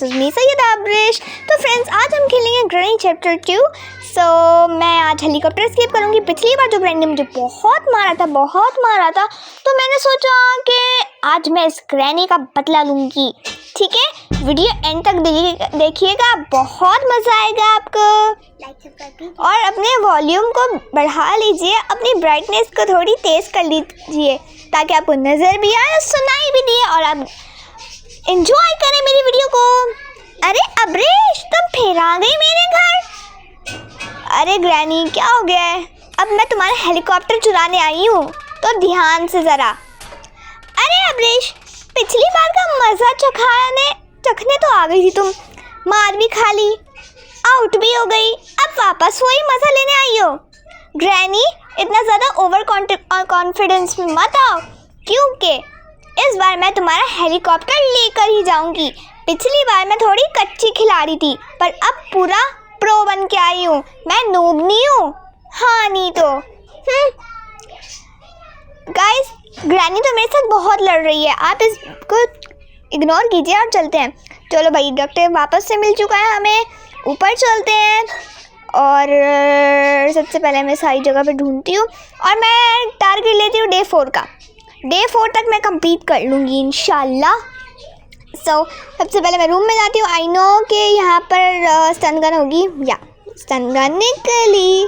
This is me Syed Abrish. तो friends, आज हम खेलेंगे ग्रैनी चैप्टर 2। सो मैं आज हेलीकॉप्टर स्केप करूँगी। पिछली बार जो ग्रैनी ने मुझे बहुत मारा था, तो मैंने सोचा कि आज मैं इस ग्रैनी का बदला लूँगी। ठीक है, वीडियो एंड तक देखिएगा, बहुत मज़ा आएगा आपको। और अपने वॉल्यूम को बढ़ा लीजिए, अपनी ब्राइटनेस को थोड़ी तेज़ कर लीजिए ताकि आपको नज़र भी आए और सुनाई भी दिए और आप एंजॉय करें मेरी वीडियो को। अरे अबरीश, तुम फिर आ गई मेरे घर। अरे ग्रैनी, क्या हो गया है? अब मैं तुम्हारा हेलीकॉप्टर चुराने आई हूँ, तो ध्यान से ज़रा। अरे अबरीश, पिछली बार का मज़ा चखने तो आ गई थी तुम, मार भी खा ली, आउट भी हो गई, अब वापस वही मज़ा लेने आई हो। ग्रैनी, इतना ज़्यादा ओवर कॉन्फिडेंस में मत आओ, क्योंकि इस बार मैं तुम्हारा हेलीकॉप्टर लेकर ही जाऊंगी। पिछली बार मैं थोड़ी कच्ची खिलाड़ी थी, पर अब पूरा प्रो बन के आई हूँ। मैं नूब नहीं हूँ, हाँ नहीं तो। गाइस, ग्रैनी तो मेरे साथ बहुत लड़ रही है, आप इसको इग्नोर कीजिए और चलते हैं। चलो भाई, डॉक्टर वापस से मिल चुका है हमें, ऊपर चलते हैं। और सबसे पहले मैं सारी जगह पे ढूंढती हूँ और मैं टारगेट लेती हूँ डे 4 का। डे 4 तक मैं कंप्लीट कर लूँगी इंशाल्लाह। सबसे पहले मैं रूम में जाती हूँ। आई नो कि यहाँ पर स्टन गन होगी, या स्टन गन निकली,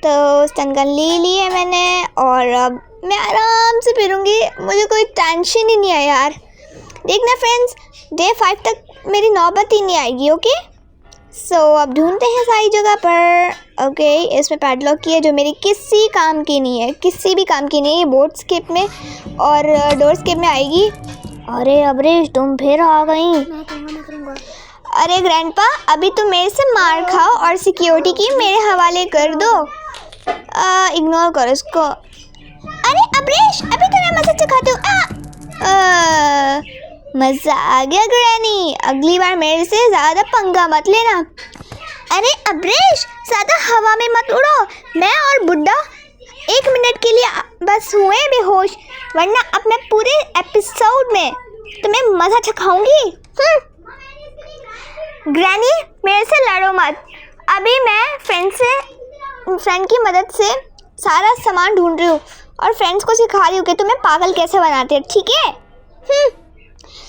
तो स्टन गन ले ली है मैंने और अब मैं आराम से फिरूँगी, मुझे कोई टेंशन ही नहीं है यार। देखना फ्रेंड्स, डे 5 तक मेरी नौबत ही नहीं आएगी। ओके, अब ढूंढते हैं सारी जगह पर। ओके, इसमें पैडलॉक की है जो मेरी किसी काम की नहीं है, किसी भी काम की नहीं है। ये बोट स्केप में और डोर स्केप में आएगी। अरे अबरीश, तुम फिर आ गई। मैं करूँगा। अरे ग्रैंडपा, अभी तुम मेरे से मार खाओ और सिक्योरिटी की मेरे हवाले कर दो। इग्नोर करो इसको। अरे अबरीश, अभी तो मैं मज़ा चखाती हूँ। मज़ा आ गया ग्रैनी, अगली बार मेरे से ज़्यादा पंगा मत लेना। अरे अबरीश, ज़्यादा हवा में मत उड़ो, मैं और बुड्ढा 1 मिनट के लिए बस हुए बेहोश, वरना अब मैं पूरे एपिसोड में तुम्हें मज़ा चखाऊंगी। ग्रैनी, मेरे से लड़ो मत। अभी मैं फ्रेंड की मदद से सारा सामान ढूंढ रही हूँ और फ्रेंड्स को सिखा रही हूँ कि तुम्हें पागल कैसे बनाते हैं, ठीक है?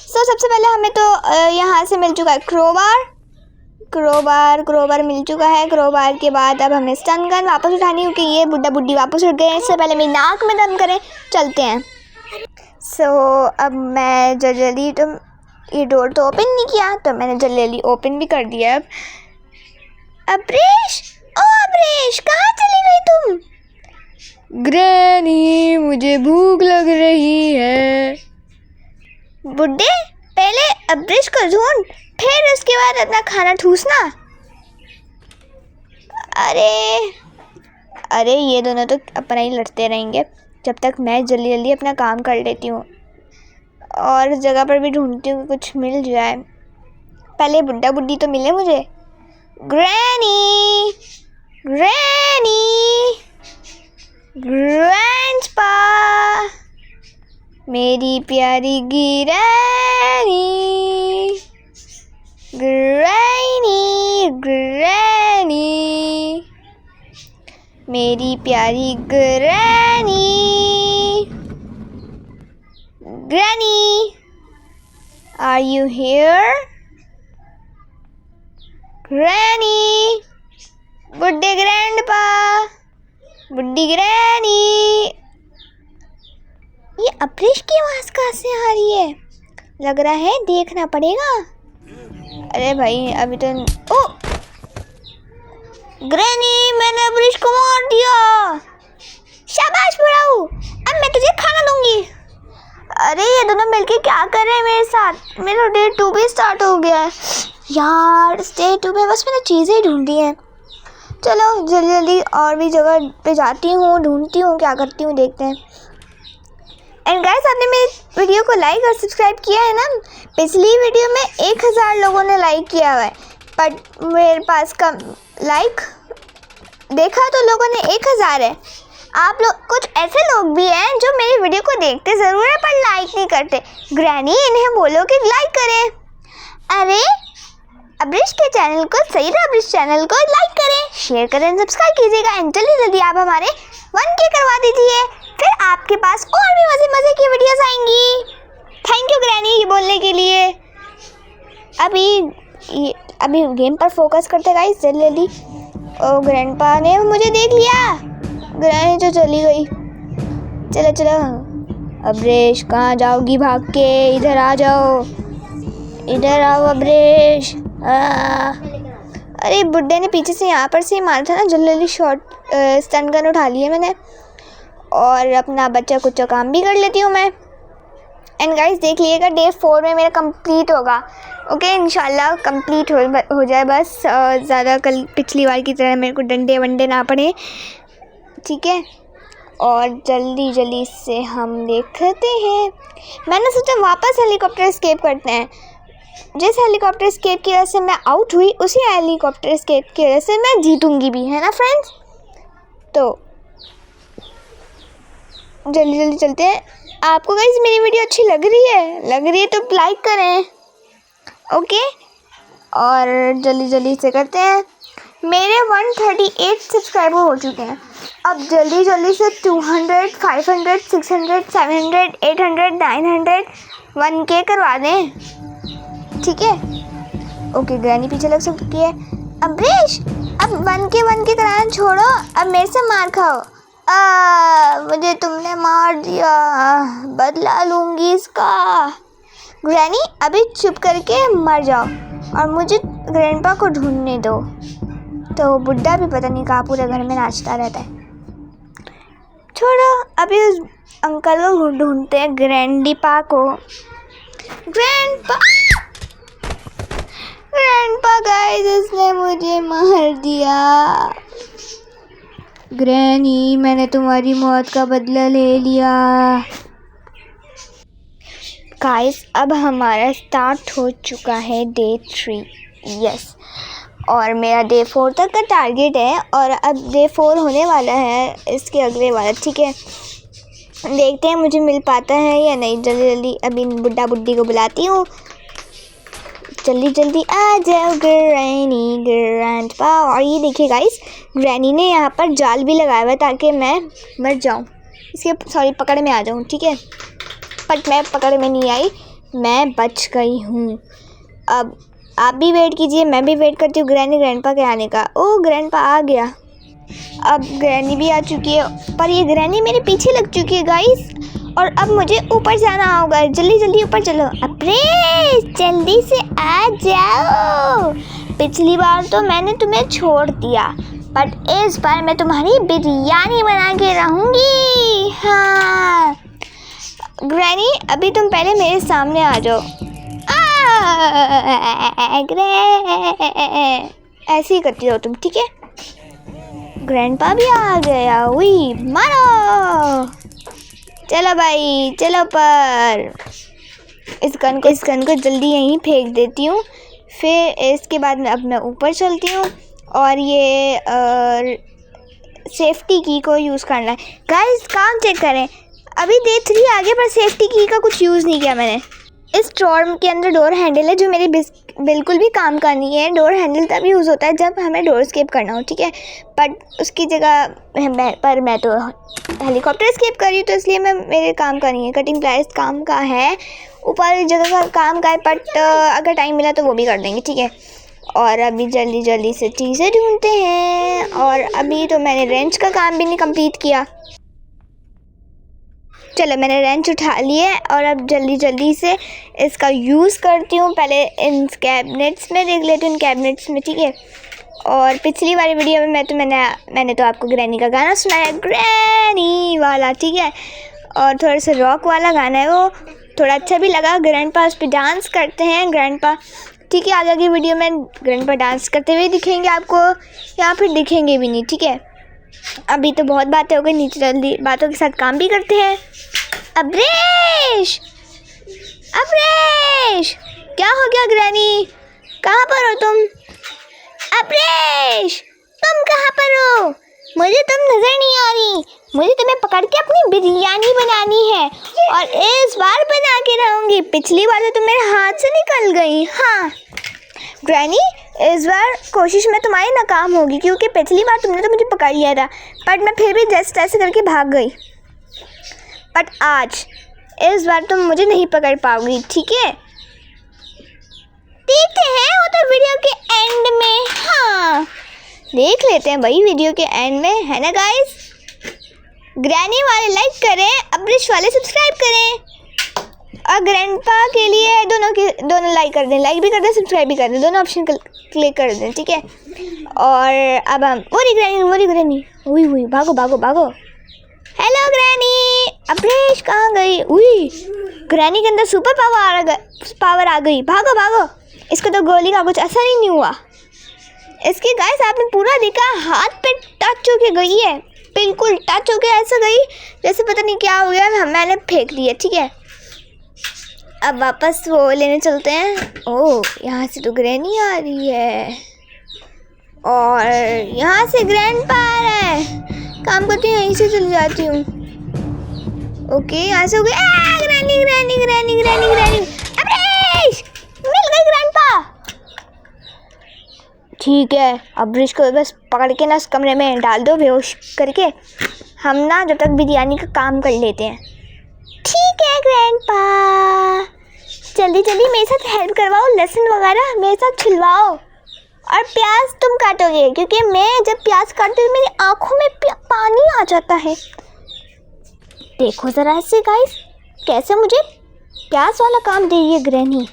सबसे पहले हमें तो यहाँ से मिल चुका है क्रोबार मिल चुका है। क्रोबार के बाद अब हमें स्टन गन वापस उठानी, क्योंकि ये बुड्ढा बुड्ढी वापस उठ गए। इससे पहले मेरी नाक में दम करें, चलते हैं। अब मैं जल्दी तो ये डोर तो ओपन नहीं किया, तो मैंने जल्दी ओपन भी कर दिया। अब अबरीश, अबरीश, कहाँ चली गई तुम? ग्रैनी, मुझे भूख लग रही है। बुड्ढे, पहले अबरीश को ढूंढ, फिर उसके बाद अपना खाना ठूसना। अरे ये दोनों तो अपना ही लड़ते रहेंगे जब तक मैं जल्दी अपना काम कर लेती हूँ और इस जगह पर भी ढूंढती हूँ कि कुछ मिल जाए। पहले बुड्ढा बुड्ढी तो मिले मुझे। ग्रैनी, ग्रैंडपा, मेरी प्यारी ग्रैनी, मेरी प्यारी granny. Are you here? Granny, बुड्ढे ग्रैंडपा, बुड्ढी ग्रैनी। ये अबरीश की आवाज़ कहाँ से आ रही है? लग रहा है देखना पड़ेगा। अरे भाई, अभी तो ओ ग्रैनी, मैंने अबरीश को मार दिया। शाबाश बुढ़ाऊ, अब मैं तुझे खाना दूंगी। अरे ये दोनों मिलके क्या कर रहे हैं मेरे साथ? मेरा डे 2 भी स्टार्ट हो गया है यार। इस डे 2 में बस मैंने चीज़ें ढूंढी हैं। चलो जल्दी और भी जगह पे जाती हूँ, ढूंढती हूँ, क्या करती हूँ, देखते हैं। एंड गाइस, आपने मेरी वीडियो को लाइक और सब्सक्राइब किया है ना? पिछली वीडियो में 1000 लोगों ने लाइक किया हुआ है, बट मेरे पास कम लाइक देखा तो लोगों ने 1000 है। आप लोग, कुछ ऐसे लोग भी हैं जो मेरी वीडियो को देखते ज़रूर है पर लाइक नहीं करते। ग्रैनी, इन्हें बोलो कि लाइक करें। अरे अब्रिश के चैनल को, सही है, अब्रिश चैनल को लाइक करें, शेयर करें, सब्सक्राइब कीजिएगा एंड जल्दी जल्दी आप हमारे 1K करवा दीजिए, फिर आपके पास और भी मज़े मज़े की वीडियोस आएंगी। थैंक यू ग्रैनी ये बोलने के लिए। अभी गेम पर फोकस करते गाइस जल्दी जल्दी। ओ ग्रैंडपा ने मुझे देख लिया, ग्रैनी तो चली गई। चलो चलो अब्रिश, कहाँ जाओगी भाग के, इधर आ जाओ, इधर आओ अब्रिश। अरे बुड्ढे ने पीछे से यहाँ पर से ही मारा था ना, जल्दी जल्दी शॉट स्टन गन उठा लिया मैंने और अपना बच्चा कुछ काम भी कर लेती हूँ मैं। एंड गाइस देख लीजिएगा डे 4 में मेरा कंप्लीट होगा। ओके इंशाल्लाह कंप्लीट हो जाए बस, ज़्यादा कल पिछली बार की तरह मेरे को डंडे वंडे ना पड़े, ठीक है। और जल्दी जल्दी से हम देखते हैं। मैंने सोचा वापस हेलीकॉप्टर स्केप करते हैं। जिस हेलीकॉप्टर स्केप की वजह से मैं आउट हुई, उसी हेलीकॉप्टर स्केप की वजह से मैं जीतूंगी भी, है ना फ्रेंड्स। तो जल्दी जल्दी चलते हैं। आपको गाइस मेरी वीडियो अच्छी लग रही है तो लाइक करें, ओके। और जल्दी जल्दी से करते हैं। मेरे 138 सब्सक्राइबर हो चुके हैं। अब जल्दी जल्दी से 200, 500, 600, 700, 800, 900 1K करवा दें, ठीक है। ओके ग्रैनी पीछे लग सकती है। अब्रिश अब 1K कराना छोड़ो, अब मेरे से मार खाओ। मुझे तुमने मार दिया, बदला लूँगी इसका। ग्रैनी अभी चुप करके मर जाओ और मुझे ग्रैंडपा को ढूंढने दो। तो बुड्ढा भी पता नहीं कहाँ पूरे घर में नाचता रहता है। छोड़ो अभी उस अंकल को ढूंढते हैं, ग्रैंडपा को। ग्रैंडपा गाइस इसने मुझे मार दिया। ग्रैनी मैंने तुम्हारी मौत का बदला ले लिया। गाइस अब हमारा स्टार्ट हो चुका है डे 3, यस। और मेरा डे 4 तक का टारगेट है और अब डे 4 होने वाला है, इसके अगले वाला, ठीक है। देखते हैं मुझे मिल पाता है या नहीं। जल्दी जल्दी अभी बुड्ढा बुड्ढी को बुलाती हूँ, जल्दी जल्दी आ जाओ ग्रैनी ग्रैंडपा। और ये देखिए गाइस ग्रैनी ने यहाँ पर जाल भी लगाया हुआ है ताकि मैं मर जाऊँ, इसके पकड़ में आ जाऊँ, ठीक है। बट मैं पकड़ में नहीं आई, मैं बच गई हूँ। अब आप भी वेट कीजिए, मैं भी वेट करती हूँ ग्रैनी ग्रैंडपा के आने का। ओ ग्रैंडपा आ गया, अब ग्रैनी भी आ चुकी है, पर ये ग्रैनी मेरे पीछे लग चुकी है गाइस। और अब मुझे ऊपर जाना होगा, जल्दी जल्दी ऊपर चलो। अब्रिश जल्दी से आ जाओ, पिछली बार तो मैंने तुम्हें छोड़ दिया, बट इस बार मैं तुम्हारी बिरयानी बना के रहूँगी। हाँ ग्रैनी अभी तुम पहले मेरे सामने आ जाओ। ऐसे ही करती हो तुम, ठीक है। ग्रैंडपा भी आ गया, हुई मारो। चलो भाई चलो, पर इस गन को जल्दी यहीं फेंक देती हूँ। फिर इसके बाद अब मैं ऊपर चलती हूँ और ये सेफ्टी की को यूज़ करना है। गाइस काम चेक करें, अभी डे 3 आगे पर सेफ्टी की का कुछ यूज़ नहीं किया मैंने। इस स्टॉर्म के अंदर डोर हैंडल है जो मेरी बिल्कुल भी काम का नहीं है। डोर हैंडल तब यूज़ होता है जब हमें डोर स्केप करना हो, ठीक है। बट उसकी जगह मैं तो हेलीकॉप्टर स्केप कर रही हूँ, तो इसलिए मेरे काम का नहीं है। कटिंग प्लाइज काम का है, ऊपर जगह का काम का है, बट अगर टाइम मिला तो वो भी कर देंगे, ठीक है। और अभी जल्दी जल्दी से चीज़ें ढूंढते हैं। और अभी तो मैंने रेंच का काम भी नहीं कंप्लीट किया। चलो मैंने रेंच उठा लिया और अब जल्दी जल्दी से इसका यूज़ करती हूँ। पहले इन कैबिनेट्स में देख लेती हूँ, इन कैबिनेट्स में, ठीक है। और पिछली वाली वीडियो में मैंने तो आपको ग्रैनी का गाना सुनाया, ग्रैनी वाला, ठीक है। और थोड़ा सा रॉक वाला गाना है, वो थोड़ा अच्छा भी लगा। ग्रैंडपा उस पर डांस करते हैं, ग्रैंडपा, ठीक है। आगे की वीडियो में ग्रैंडपा डांस करते हुए दिखेंगे आपको, या फिर दिखेंगे भी नहीं, ठीक है। अभी तो बहुत बातें हो गई, नीचे जल्दी बातों के साथ काम भी करते हैं। अब्रिश क्या हो गया ग्रैनी, कहाँ पर हो तुम? अब्रिश तुम कहाँ पर हो? मुझे तुम नजर नहीं आ रही, मुझे तुम्हें पकड़ के अपनी बिरयानी बनानी है और इस बार बना के रहूंगी। पिछली बार तो तुम मेरे हाथ से निकल गई। हाँ ग्रैनी, इस बार कोशिश में तुम्हारी नाकाम होगी क्योंकि पिछली बार तुमने तो मुझे पकड़ लिया था, बट मैं फिर भी जैसे तैसे करके भाग गई। बट आज इस बार तुम मुझे नहीं पकड़ पाओगी, ठीक है? देखते हैं वो तो वीडियो के एंड में। हाँ देख लेते हैं भाई वीडियो के एंड में, है ना गाइस? ग्रैनी वाले लाइक करें, अब्रिश वाले सब्सक्राइब करें और ग्रैंडपा के लिए दोनों लाइक कर दें, लाइक भी कर दें, सब्सक्राइब भी कर दें, दोनों ऑप्शन क्लिक कर दें, ठीक है? और अब हम वो ग्रैनी हुई भागो भागो भागो। हेलो ग्रैनी, अब्रिश कहाँ गई? उई ग्रैनी के अंदर सुपर पावर आ गई, भागो भागो। इसको तो गोली का कुछ असर ही नहीं हुआ। इसकी गाइस आपने पूरा देखा, हाथ पे टच होके गई है, बिल्कुल टच होके ऐसा गई जैसे पता नहीं क्या हो गया, मैंने फेंक दिया, ठीक है? अब वापस वो लेने चलते हैं। ओह यहाँ से तो ग्रैनी आ रही है और यहाँ से ग्रैंडपा आ रहा है। काम करती हूँ, यहीं से चली जाती हूँ। ओके यहाँ से हो गई। Granny granny granny granny granny Abrish मिल गई ग्रैंडपा। ठीक है, अब्रिश को बस पकड़ के ना उस कमरे में डाल दो बेहोश करके, हम ना जब तक बिरयानी का काम कर लेते हैं। ठीक है ग्रैंडपा, जल्दी जल्दी मेरे साथ हेल्प करवाओ, लहसुन वगैरह मेरे साथ छिलवाओ और प्याज तुम काटोगे क्योंकि मैं जब प्याज काटती हूँ मेरी आँखों में पानी आ जाता है। देखो ज़रा ऐसे गाइस कैसे मुझे प्याज वाला काम दे रही है ग्रैनी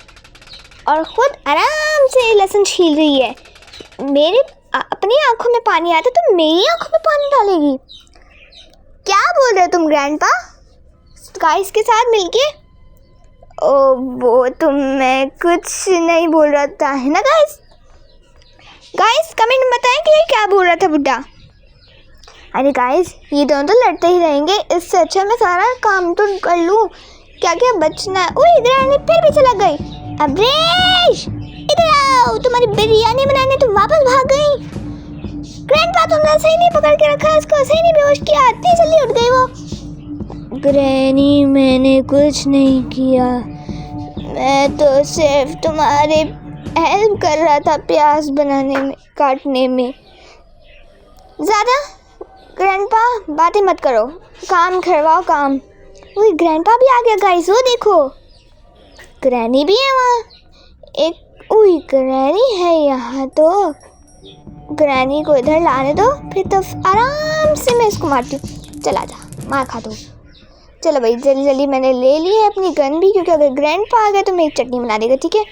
और ख़ुद आराम से लहसुन छील रही है। मेरे अपनी आंखों में पानी आता तो मेरी आंखों में पानी डालेगी? क्या बोल रहे हो तुम ग्रैंडपा गाइस के साथ मिलके? ओ वो तुम, मैं कुछ नहीं बोल रहा था, है ना गाइस? गाइस कमेंट में बताएं कि ये क्या बोल रहा था बुड्ढा। अरे गाइस ये दोनों तो लड़ते ही रहेंगे, इससे अच्छा मैं सारा काम तो कर लूँ, क्या क्या बचना है। ओए ग्रैनी फिर भी चला गई। अब्रिश इधर आओ, तुम्हारी बिरयानी बनाने तुम वापस भाग गई। ग्रैंडपा तुमने सही नहीं पकड़ के रखा, इसको सही नहीं बेहोश किया, इतनी जल्दी उठ गई वो। ग्रैनी मैंने कुछ नहीं किया, मैं तो सिर्फ तुम्हारे हेल्प कर रहा था प्याज बनाने में, काटने में। ज़्यादा ग्रैंडपा बातें मत करो, काम करवाओ काम। वही ग्रैंडपा भी आ गया गाइस, वो देखो ग्रैनी भी है वहाँ एक। उई ग्रैनी है यहाँ तो, ग्रैनी को इधर लाने दो, फिर तो आराम से मैं इसको मारती हूँ। चला जा मार खा दो। चलो भाई जल्दी जल्दी मैंने ले ली है अपनी गन भी, क्योंकि अगर ग्रैंडपा आ गया तो मेरी चटनी बना देगा, ठीक है?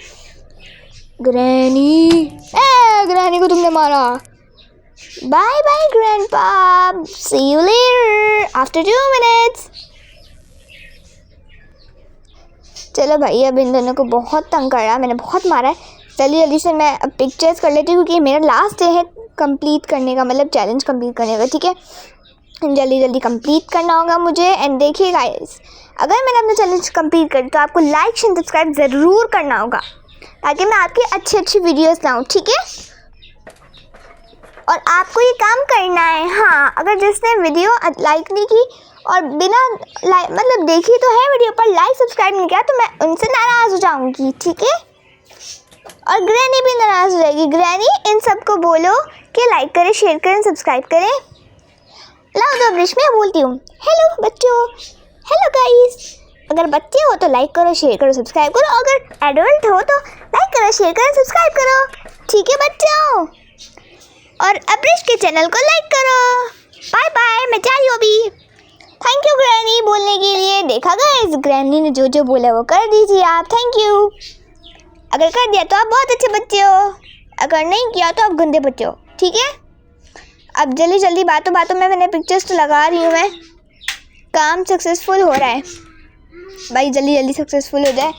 ग्रैनी ग्रैनी को तुमने मारा। Bye bye grandpa, see you later after 2 minutes. चलो भाई अब इन दोनों को बहुत तंग कर रहा, मैंने बहुत मारा है। जल्दी जल्दी से मैं अब पिक्चर्स कर लेती हूँ क्योंकि मेरा लास्ट डे है कंप्लीट करने का, मतलब चैलेंज कंप्लीट करने का, ठीक है? जल्दी जल्दी कंप्लीट करना होगा मुझे। एंड देखिए गाइस, अगर मैंने अपना चैलेंज कंप्लीट कर तो आपको लाइक शेयर सब्सक्राइब ज़रूर करना होगा ताकि मैं आपकी अच्छी अच्छी वीडियोस लाऊँ, ठीक है? और आपको ये काम करना है। हाँ अगर जिसने वीडियो लाइक नहीं की और बिना लाइक मतलब देखी तो है वीडियो पर लाइक सब्सक्राइब नहीं किया तो मैं उनसे नाराज़ हो जाऊंगी, ठीक है? और ग्रैनी भी नाराज़ हो जाएगी। ग्रैनी इन सबको बोलो कि लाइक करें, शेयर करें, सब्सक्राइब करें। लाओ दो अब्रिश में बोलती हूँ। हेलो बच्चों, हेलो गाइस। अगर बच्चे हो तो लाइक करो, शेयर करो, सब्सक्राइब करो। अगर एडल्ट हो तो लाइक करो, शेयर करो, सब्सक्राइब करो, ठीक है बच्चों? और अब्रिश के चैनल को लाइक करो। बाय बाय, मैं जा रही हूँ अभी। थैंक यू ग्रैनी बोलने के लिए। देखा गाइस ग्रैनी ने जो जो बोला वो कर दीजिए आप। Thank you. अगर कर दिया तो आप बहुत अच्छे बच्चे हो, अगर नहीं किया तो आप गंदे बच्चे हो, ठीक है? अब जल्दी जल्दी बातों बातों में मैंने पिक्चर्स तो लगा रही हूँ, मैं काम सक्सेसफुल हो रहा है भाई। जल्दी जल्दी सक्सेसफुल हो जाए,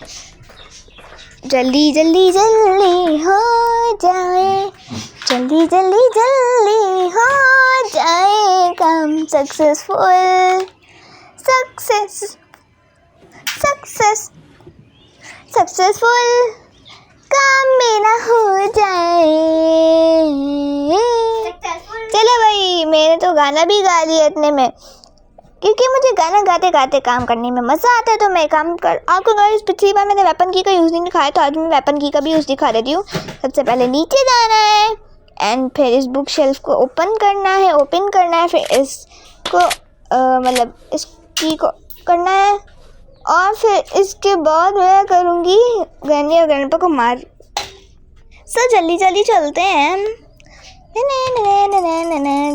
जल्दी जल्दी जल्दी हो जाए, जल्दी जल्दी जल्दी हो जाए काम सक्सेसफुल। सक्सेसफुल काम मेरा हो जाए। चलो भाई, मैंने तो गाना भी गा लिया इतने में, क्योंकि मुझे गाना गाते गाते काम करने में मज़ा आता है। तो मैं काम कर आपको गाइस, पिछली बार मैंने वेपन की का यूज़ नहीं दिखाया, तो आज मैं वेपन की का भी यूज़ दिखा देती हूँ। सबसे पहले नीचे जाना है एंड फिर इस बुक शेल्फ को ओपन करना है, फिर इसको मतलब इस की को करना है, और फिर इसके बाद मैं करूँगी ग्रैनी और ग्रैंडपा को मार। सो जल्दी जल्दी चलते हैं।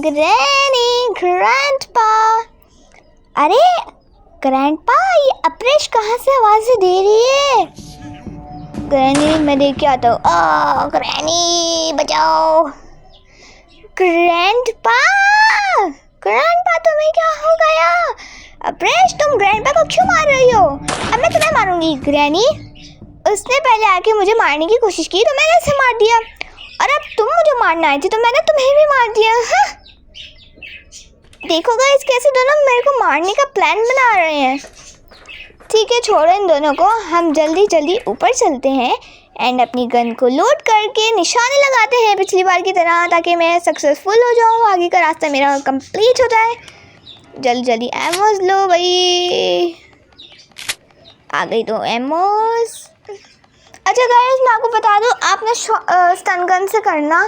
ग्रैनी, ग्रैंडपा, अरे ग्रैंडपा, ये अप्रेश कहाँ से आवाज़ें दे रही है? ग्रैनी, मैं देख के आता हूँ। ग्रैनी बचाओ। ग्रैंडपा, ग्रैंडपा तुम्हें क्या हो गया? अप्रेश, तुम ग्रैंडपा को क्यों मार रही हो? अब मैं तुम्हें मारूंगी। ग्रैनी, उसने पहले आके मुझे मारने की कोशिश की तो मैंने उसे मार दिया, और अब तुम मुझे मारना आई थी तो मैंने तुम्हें भी मार दिया। हाँ? देखो गाइस, कैसे दोनों मेरे को मारने का प्लान बना रहे हैं। ठीक है, छोड़ो इन दोनों को, हम जल्दी जल्दी ऊपर चलते हैं एंड अपनी गन को लोड करके निशाने लगाते हैं पिछली बार की तरह, ताकि मैं सक्सेसफुल हो जाऊँ, आगे का रास्ता मेरा कंप्लीट हो जाए। जल्दी जल्दी एमोस लो भाई। आ गई तो एमोस। अच्छा गाइस, मैं आपको बता दूँ, आपने स्टन गन से करना,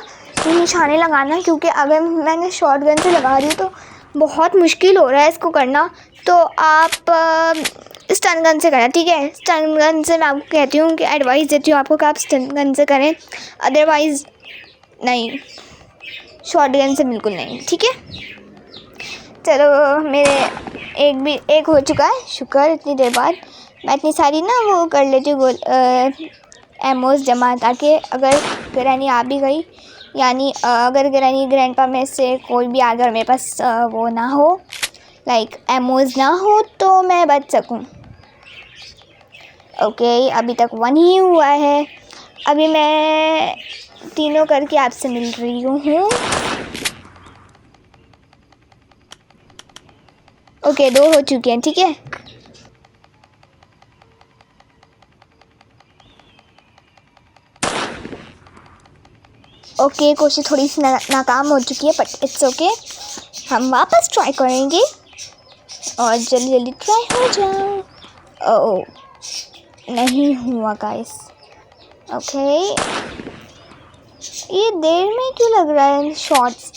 निशाने लगाना, क्योंकि अगर मैंने शॉर्ट गन से लगा रही हूँ तो बहुत मुश्किल हो रहा है इसको करना। तो आप स्टन गन से करना, ठीक है? स्टन गन से मैं आपको कहती हूँ कि एडवाइस देती हूँ आपको कि आप स्टन गन से करें, अदरवाइज़ नहीं, शॉर्ट गन से बिल्कुल नहीं, ठीक है? चलो, मेरे एक हो चुका है, शुक्र, इतनी देर बाद। मैं इतनी सारी ना वो कर लेती हूँ एमोस जमा, ताकि अगर ग्रैनी आ भी गई, यानी अगर ग्रैनी ग्रैंडपा में से कोई भी अगर मेरे पास वो ना हो, लाइक एमोस ना हो, तो मैं बच सकूं। ओके, अभी तक 1 ही हुआ है। अभी मैं तीनों करके आपसे मिल रही हूँ। ओके, 2 हो चुके हैं, ठीक है? ओके, कोशिश थोड़ी सी नाकाम हो चुकी है, बट इट्स ओके। हम वापस ट्राई करेंगे और जल्दी जल्दी ट्राई हो जाओ। ओह, नहीं हुआ गाइस। ओके, ये देर में क्यों लग रहा है शॉर्ट्स?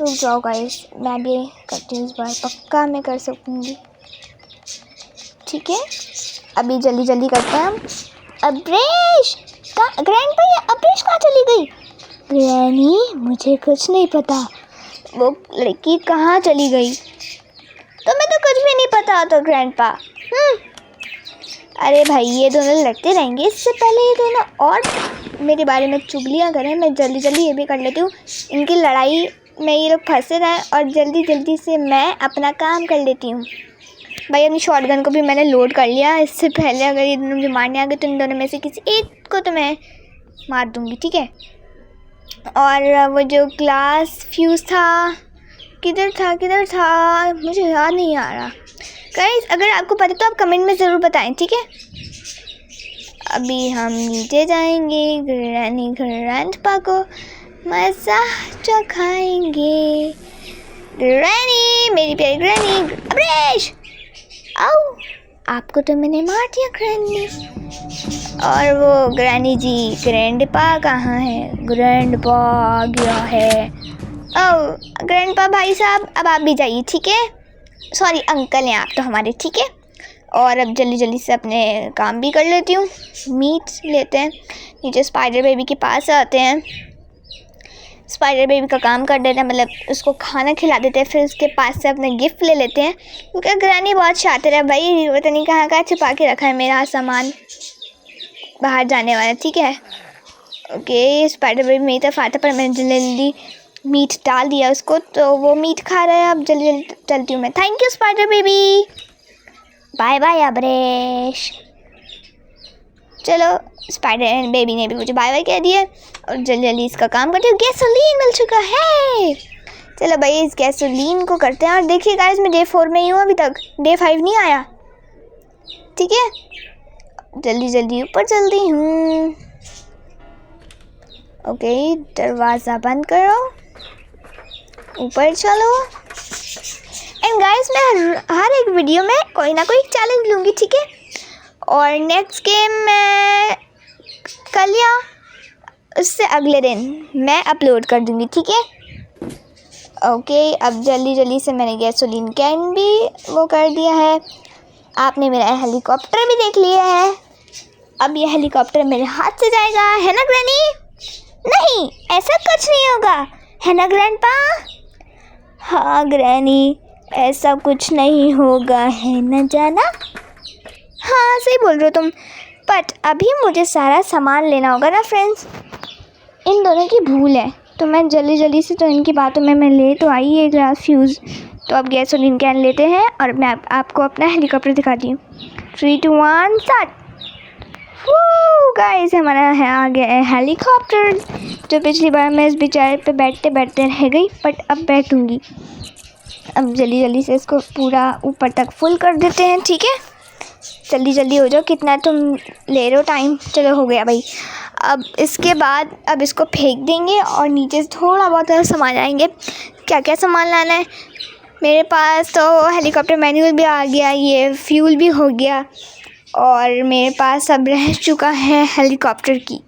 रुक जाओ गाइस, मैं भी करती हूँ इस बार, पक्का मैं कर सकूँगी, ठीक है? अभी जल्दी जल्दी करते हैं हम। अब्रेश का ग्रैंडपा, ये अब्रेश कहाँ चली गई? ग्रैनी, मुझे कुछ नहीं पता वो लड़की कहाँ चली गई, तो मैं तो कुछ भी नहीं पता तो ग्रैंडपा। अरे भाई, ये दोनों लड़ते रहेंगे, इससे पहले ये दोनों और मेरे बारे में चुगलियाँ करें, मैं जल्दी जल्दी ये भी कर लेती हूँ। इनकी लड़ाई में ये लोग फंसे रहें और जल्दी जल्दी से मैं अपना काम कर लेती हूँ। भाई, अपनी शॉटगन को भी मैंने लोड कर लिया। इससे पहले अगर ये दोनों मुझे मारने आ गए तो इन दोनों में से किसी एक को तो मैं मार दूँगी, ठीक है? और वो जो ग्लास फ्यूज़ था, किधर था मुझे याद नहीं आ रहा। गाइस, अगर आपको पता तो आप कमेंट में ज़रूर बताएं, ठीक है? अभी हम नीचे जाएंगे, ग्रैनी ग्रैंडपा को मज़ा चखाएंगे। ग्रैनी, मेरी प्यारी ग्रैनी। अब्रेश, आओ, आपको तो मैंने मार दिया ग्रैनी। और वो ग्रैनी जी, ग्रैंडपा कहाँ है? ग्रैंडपा आ गया है। ओह ग्रैंडपा भाई साहब, अब आप भी जाइए, ठीक है? सॉरी अंकल हैं आप तो हमारे, ठीक है? और अब जल्दी जल्दी से अपने काम भी कर लेती हूँ। मीट लेते हैं, नीचे स्पाइडर बेबी के पास आते हैं, स्पाइडर बेबी का काम कर देते हैं, मतलब उसको खाना खिला देते हैं, फिर उसके पास से अपने गिफ्ट ले लेते हैं, क्योंकि ग्रैनी बहुत शातिर है भाई, पता नहीं कहाँ कहाँ छुपा के रखा है मेरा सामान बाहर जाने वाला, ठीक है? ओके, स्पाइडर बेबी मेरी तरफ आता, पर मैंने जल्दी मीट डाल दिया उसको, तो वो मीट खा रहा है। अब जल्दी जल्दी चलती हूँ मैं। Thank you spider baby, bye bye Abresh. चलो, स्पाइडर बेबी ने भी मुझे बाय बाय कह दिया और जल्दी जल्दी इसका काम करती हूँ। गैसोलीन मिल चुका है। चलो भाई, इस गैसोलीन को करते हैं। और देखिए गाइस, मैं डे 4 में ही हूँ, अभी तक डे 5 नहीं आया, ठीक है? जल्दी जल्दी ऊपर चलती हूँ। ओके, दरवाज़ा बंद करो, ऊपर चलो। एंड गाइस, मैं हर एक वीडियो में कोई ना कोई चैलेंज लूँगी, ठीक है? और नेक्स्ट गेम मैं कल या उससे अगले दिन मैं अपलोड कर दूँगी, ठीक है? ओके, अब जल्दी जल्दी से मैंने गैसोलीन कैन भी वो कर दिया है। आपने मेरा हेलीकॉप्टर भी देख लिया है। अब ये हेलीकॉप्टर मेरे हाथ से जाएगा, है ना ग्रैनी? नहीं, ऐसा कुछ नहीं होगा, है ना ग्रैंडपा? हाँ ग्रैनी, ऐसा कुछ नहीं होगा, है ना जाना? हाँ सही बोल रहे हो तुम, बट अभी मुझे सारा सामान लेना होगा ना फ्रेंड्स। इन दोनों की भूल है, तो मैं जल्दी जल्दी से तो इनकी बातों में मैं ले तो आई है ग्लास फ्यूज़। तो अब गैसोलीन कैन लेते हैं और मैं आपको अपना हेलीकॉप्टर दिखाती हूँ। 3, 2, 1 स्टार्ट। गाइस, हमारा है आ गया है हेलीकॉप्टर, जो पिछली बार मैं इस बेचारे पे बैठते बैठते रह गई, बट अब बैठूँगी। अब जल्दी जल्दी से इसको पूरा ऊपर तक फुल कर देते हैं, ठीक है? जल्दी जल्दी हो जाओ, कितना तुम ले रहे हो टाइम? चलो हो गया भाई। अब इसके बाद अब इसको फेंक देंगे और नीचे से थोड़ा बहुत सामान आएंगे। क्या क्या सामान लाना है? मेरे पास तो हेलीकॉप्टर मैनुअल भी आ गया, ये फ्यूल भी हो गया, और मेरे पास अब रह चुका है हेलीकॉप्टर की,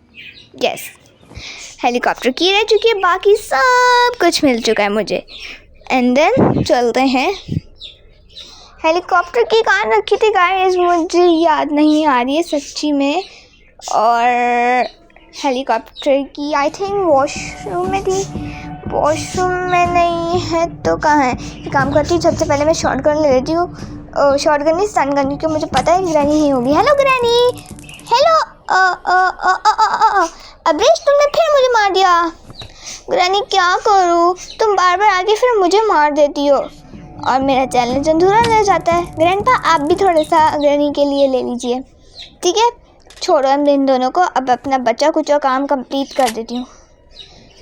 यस हेलीकॉप्टर की रह चुकी है, बाकी सब कुछ मिल चुका है मुझे। एंड देन चलते हैं। हेलीकॉप्टर की कहाँ रखी थी गाइस, मुझे याद नहीं आ रही है सच्ची में। और हेलीकॉप्टर की आई थिंक वॉशरूम में थी, वॉशरूम में नहीं है तो कहाँ है? एक काम करती हूँ, सबसे पहले मैं शॉटगन ले लेती हूँ। शॉटगन नहीं, स्टन गन, क्योंकि मुझे पता है ग्रैनी ही होगी। Hello granny, hello. अब्रेश, तुमने फिर मुझे मार दिया। ग्रैनी क्या करूँ, तुम बार बार आके फिर मुझे मार देती हो और मेरा चैलेंज अधूरा रह जाता है। ग्रैंडपा, आप भी थोड़ा सा ग्रैनी के लिए ले लीजिए, ठीक है? छोड़ो हम इन दोनों को, अब अपना बचा कुचा काम कंप्लीट कर देती हूँ।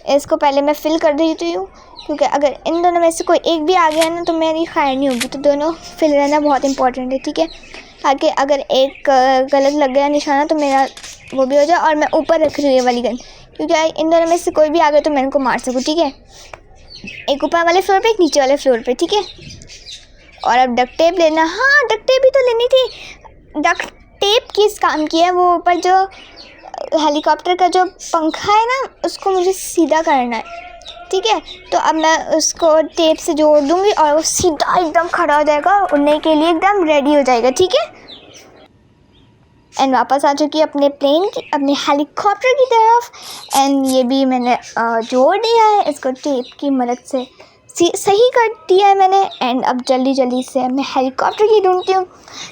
इसको पहले मैं फिल कर देती हूँ, क्योंकि अगर इन दोनों में से कोई एक भी आ गया ना तो मेरी खैर नहीं होगी। तो दोनों फिल रहना बहुत इंपॉर्टेंट है, ठीक है? ताकि अगर एक गलत लग गया निशाना तो मेरा वो भी हो जाए। और मैं ऊपर रख रही हूँ ये वाली गन, क्योंकि इन दोनों में से कोई भी आ गया तो मैं इनको मार सकूँ, ठीक है? एक ऊपर वाले फ्लोर पे, एक नीचे वाले फ्लोर पे, ठीक है? और अब डक्ट टेप लेना। हाँ, डक्ट टेप भी तो लेनी थी। डक्ट टेप किस काम की है? वो ऊपर जो हेलीकॉप्टर का जो पंखा है ना, उसको मुझे सीधा करना है, ठीक है? तो अब मैं उसको टेप से जोड़ दूँगी और वो सीधा एकदम खड़ा हो जाएगा, उड़ने के लिए एकदम रेडी हो जाएगा, ठीक है? एंड वापस आ चुकी है अपने प्लेन की, अपने हेलीकॉप्टर की तरफ। एंड ये भी मैंने जोड़ दिया है, इसको टेप की मदद से सही कर दिया है मैंने। एंड अब जल्दी जल्दी से मैं हेलीकॉप्टर की ढूंढती हूँ।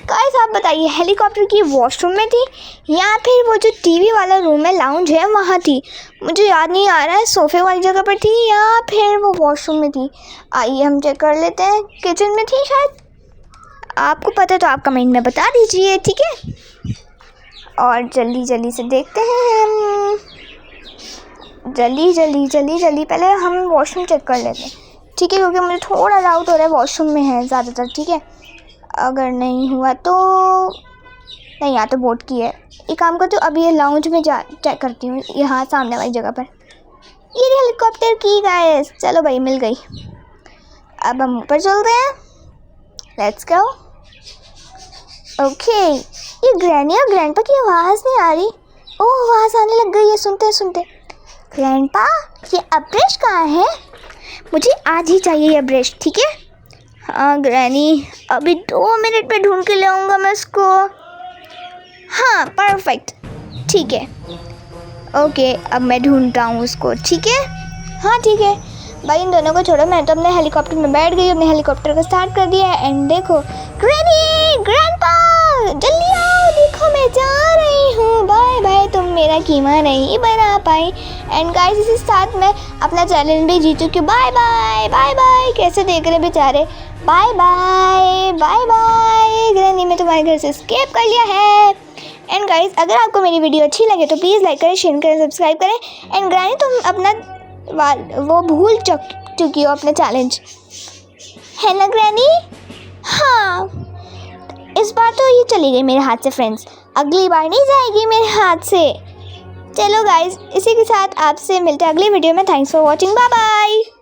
गाइस, आप बताइए, हेलीकॉप्टर की वॉशरूम में थी या फिर वो जो टीवी वाला रूम है, लाउंज है, वहाँ थी? मुझे याद नहीं आ रहा है, सोफे वाली जगह पर थी या फिर वो वॉशरूम में थी। आइए हम चेक कर लेते हैं। किचन में थी शायद, आपको पता है तो आप कमेंट में बता दीजिए, ठीक है? और जल्दी जल्दी से देखते हैं हम, जल्दी पहले हम वॉशरूम चेक कर लेते हैं, ठीक है? क्योंकि मुझे थोड़ा डाउट हो रहा है वॉशरूम में है ज़्यादातर, ठीक है? अगर नहीं हुआ तो नहीं, या तो बोट की है। एक काम करती हूँ, अभी ये लाउंज में जा चेक करती हूँ, यहाँ सामने वाली जगह पर। ये हेलीकॉप्टर की गाइस, चलो भाई मिल गई। अब हम ऊपर चलते हैं, लेट्स गो। ओके, ये ग्रैनी और ग्रैंडपा की आवाज़ नहीं आ रही। ओह, आवाज़ आने लग गई है, सुनते सुनते। ग्रैंडपा, ये अब्रेश कहाँ है? मुझे आज ही चाहिए ये ब्रश, ठीक है? हाँ ग्रैनी, अभी 2 मिनट में ढूंढ के ले आऊँगा मैं इसको। हाँ परफेक्ट, ठीक है। ओके, अब मैं ढूंढता हूँ उसको, ठीक है? हाँ ठीक है भाई, इन दोनों को छोड़ो, मैं तो अपने हेलीकॉप्टर में बैठ गई, अपने हेलीकॉप्टर को स्टार्ट कर दिया है। एंड देखो ग्रैनी, ग्रैंडपा, जल्दी आओ, देखो मैं जा रही हूँ। बाय बाय, तुम मेरा कीमा नहीं बना पाई। एंड गाइस, इसी साथ मैं अपना चैलेंज भी जीत चुकी हूँ। Bye bye, bye bye. कैसे देख रहे बेचारे, bye bye, bye bye. Granny, मैं तुम्हारे घर से एस्केप कर लिया है। एंड गाइस, अगर आपको मेरी वीडियो अच्छी लगे तो प्लीज़ लाइक करें, शेयर करें, सब्सक्राइब करें। एंड ग्रैनी, तुम अपना वो भूल चुकी हो अपना चैलेंज, है ना ग्रैनी? हाँ, इस बार तो ये चली गई मेरे हाथ से फ्रेंड्स, अगली बार नहीं जाएगी मेरे हाथ से। चलो गाइज, इसी के साथ आपसे मिलते हैं अगली वीडियो में। Thanks for watching, bye bye.